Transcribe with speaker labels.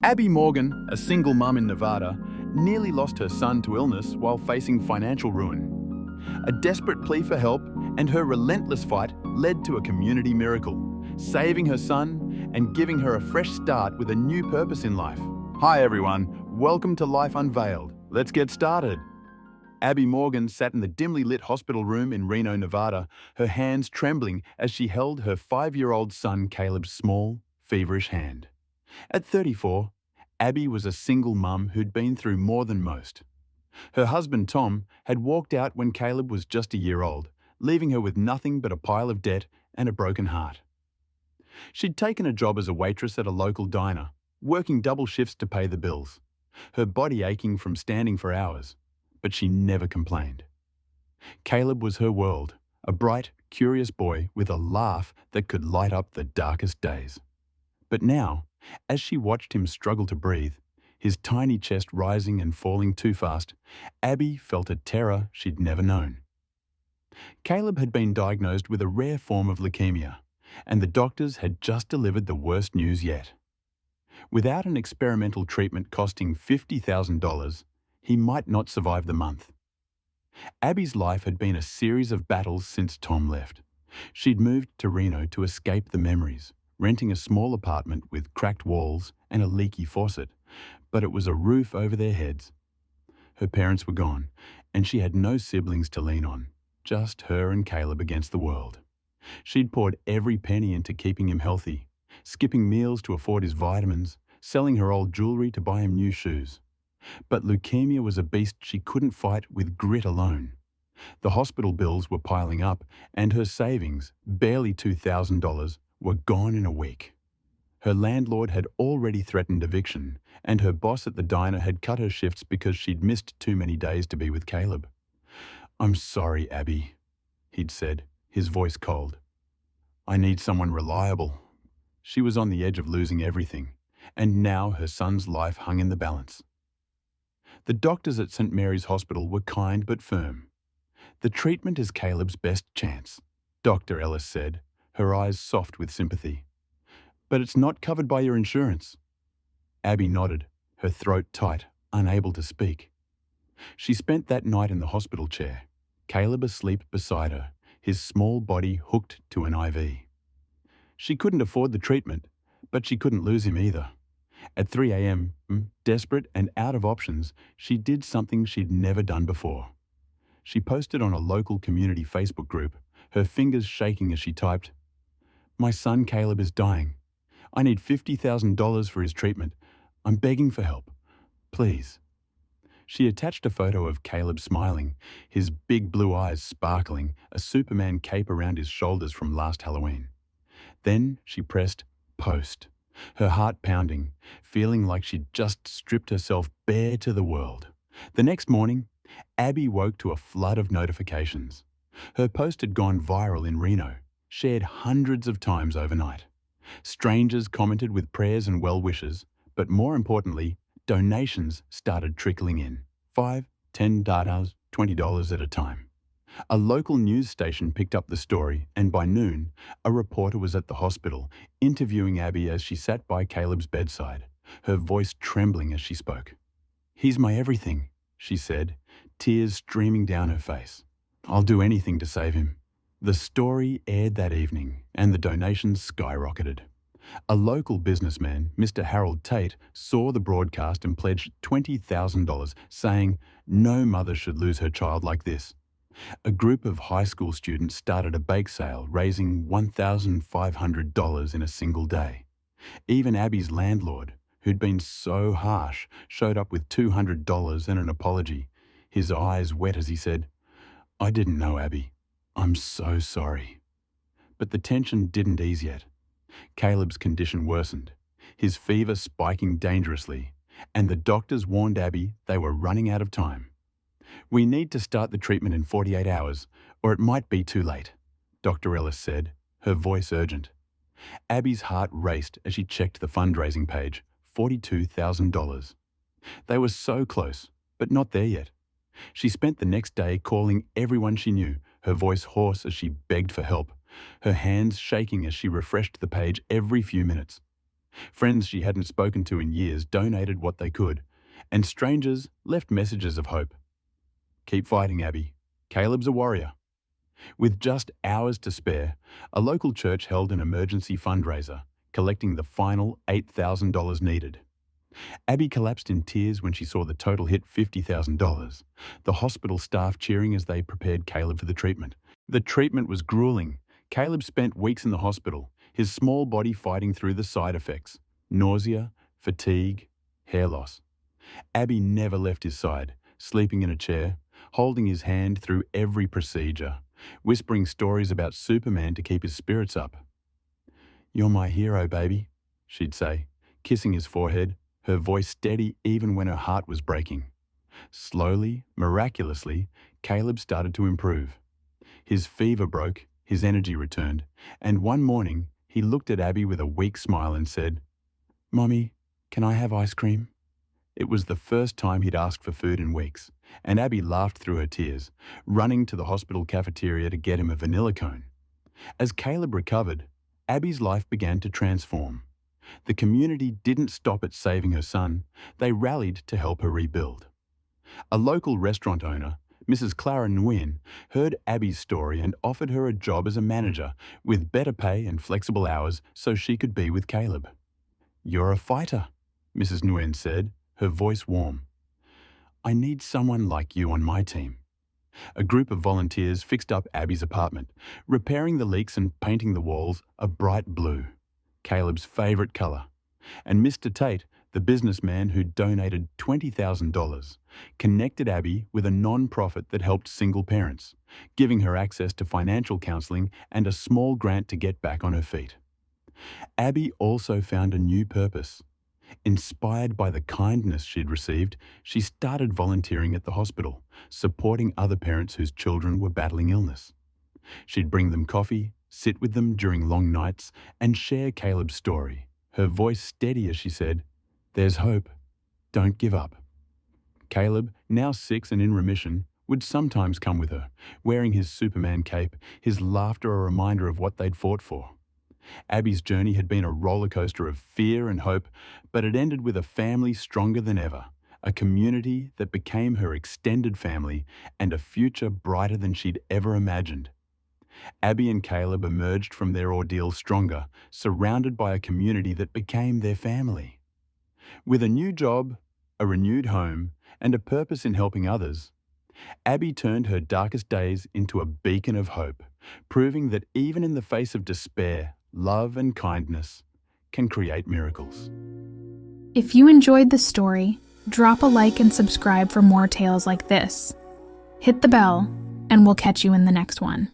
Speaker 1: Abby Morgan, a single mum in Nevada, nearly lost her son to illness while facing financial ruin. A desperate plea for help and her relentless fight led to a community miracle, saving her son and giving her a fresh start with a new purpose in life. Hi everyone, welcome to Life Unveiled. Let's get started. Abby Morgan sat in the dimly lit hospital room in Reno, Nevada, her hands trembling as she held her 5-year-old son Caleb's small, feverish hand. At 34, Abby was a single mum who'd been through more than most. Her husband Tom had walked out when Caleb was just a year old, leaving her with nothing but a pile of debt and a broken heart. She'd taken a job as a waitress at a local diner, working double shifts to pay the bills, her body aching from standing for hours, but she never complained. Caleb was her world, a bright, curious boy with a laugh that could light up the darkest days. But now, as she watched him struggle to breathe, his tiny chest rising and falling too fast, Abby felt a terror she'd never known. Caleb had been diagnosed with a rare form of leukemia, and the doctors had just delivered the worst news yet. Without an experimental treatment costing $50,000, he might not survive the month. Abby's life had been a series of battles since Tom left. She'd moved to Reno to escape the memories, renting a small apartment with cracked walls and a leaky faucet, but it was a roof over their heads. Her parents were gone, and she had no siblings to lean on, just her and Caleb against the world. She'd poured every penny into keeping him healthy, skipping meals to afford his vitamins, selling her old jewelry to buy him new shoes. But leukemia was a beast she couldn't fight with grit alone. The hospital bills were piling up, and her savings, barely $2,000, were gone in a week. Her landlord had already threatened eviction, and her boss at the diner had cut her shifts because she'd missed too many days to be with Caleb. "I'm sorry, Abby," he'd said, his voice cold. "I need someone reliable." She was on the edge of losing everything, and now her son's life hung in the balance. The doctors at St. Mary's Hospital were kind but firm. "The treatment is Caleb's best chance," Dr. Ellis said, her eyes soft with sympathy. "But it's not covered by your insurance." Abby nodded, her throat tight, unable to speak. She spent that night in the hospital chair, Caleb asleep beside her, his small body hooked to an IV. She couldn't afford the treatment, but she couldn't lose him either. At 3 a.m., desperate and out of options, she did something she'd never done before. She posted on a local community Facebook group, her fingers shaking as she typed, "My son Caleb is dying. I need $50,000 for his treatment. I'm begging for help. Please." She attached a photo of Caleb smiling, his big blue eyes sparkling, a Superman cape around his shoulders from last Halloween. Then she pressed post, her heart pounding, feeling like she'd just stripped herself bare to the world. The next morning, Abby woke to a flood of notifications. Her post had gone viral in Reno, shared hundreds of times overnight. Strangers commented with prayers and well wishes, but more importantly, donations started trickling in. $5, $10, $20 at a time. A local news station picked up the story, and by noon, a reporter was at the hospital, interviewing Abby as she sat by Caleb's bedside, her voice trembling as she spoke. "He's my everything," she said, tears streaming down her face. "I'll do anything to save him." The story aired that evening, and the donations skyrocketed. A local businessman, Mr. Harold Tate, saw the broadcast and pledged $20,000, saying, "No mother should lose her child like this." A group of high school students started a bake sale, raising $1,500 in a single day. Even Abby's landlord, who'd been so harsh, showed up with $200 and an apology, his eyes wet as he said, "I didn't know, Abby. I'm so sorry." But the tension didn't ease yet. Caleb's condition worsened, his fever spiking dangerously, and the doctors warned Abby they were running out of time. "We need to start the treatment in 48 hours, or it might be too late," Dr. Ellis said, her voice urgent. Abby's heart raced as she checked the fundraising page, $42,000. They were so close, but not there yet. She spent the next day calling everyone she knew, her voice hoarse as she begged for help, her hands shaking as she refreshed the page every few minutes. Friends she hadn't spoken to in years donated what they could, and strangers left messages of hope. Keep fighting, Abby. Caleb's a warrior. With just hours to spare, a local church held an emergency fundraiser, collecting the final $8,000 needed. Abby collapsed in tears when she saw the total hit $50,000, the hospital staff cheering as they prepared Caleb for the treatment. The treatment was grueling. Caleb spent weeks in the hospital, his small body fighting through the side effects: nausea, fatigue, hair loss. Abby never left his side, sleeping in a chair, holding his hand through every procedure, whispering stories about Superman to keep his spirits up. "You're my hero, baby," she'd say, kissing his forehead, her voice steady even when her heart was breaking. Slowly, miraculously, Caleb started to improve. His fever broke, his energy returned, and one morning he looked at Abby with a weak smile and said, "Mommy, can I have ice cream?" It was the first time he'd asked for food in weeks, and Abby laughed through her tears, running to the hospital cafeteria to get him a vanilla cone. As Caleb recovered, Abby's life began to transform. The community didn't stop at saving her son, they rallied to help her rebuild. A local restaurant owner, Mrs. Clara Nguyen, heard Abby's story and offered her a job as a manager with better pay and flexible hours so she could be with Caleb. "You're a fighter," Mrs. Nguyen said, her voice warm. "I need someone like you on my team." A group of volunteers fixed up Abby's apartment, repairing the leaks and painting the walls a bright blue, Caleb's favourite colour. And Mr. Tate, the businessman who donated $20,000, connected Abby with a non-profit that helped single parents, giving her access to financial counselling and a small grant to get back on her feet. Abby also found a new purpose. Inspired by the kindness she'd received, she started volunteering at the hospital, supporting other parents whose children were battling illness. She'd bring them coffee, sit with them during long nights, and share Caleb's story, her voice steady as she said, "There's hope. Don't give up." Caleb, now 6 and in remission, would sometimes come with her, wearing his Superman cape, his laughter a reminder of what they'd fought for. Abby's journey had been a roller coaster of fear and hope, but it ended with a family stronger than ever, a community that became her extended family, and a future brighter than she'd ever imagined. Abby and Caleb emerged from their ordeal stronger, surrounded by a community that became their family. With a new job, a renewed home, and a purpose in helping others, Abby turned her darkest days into a beacon of hope, proving that even in the face of despair, love and kindness can create miracles.
Speaker 2: If you enjoyed the story, drop a like and subscribe for more tales like this. Hit the bell, and we'll catch you in the next one.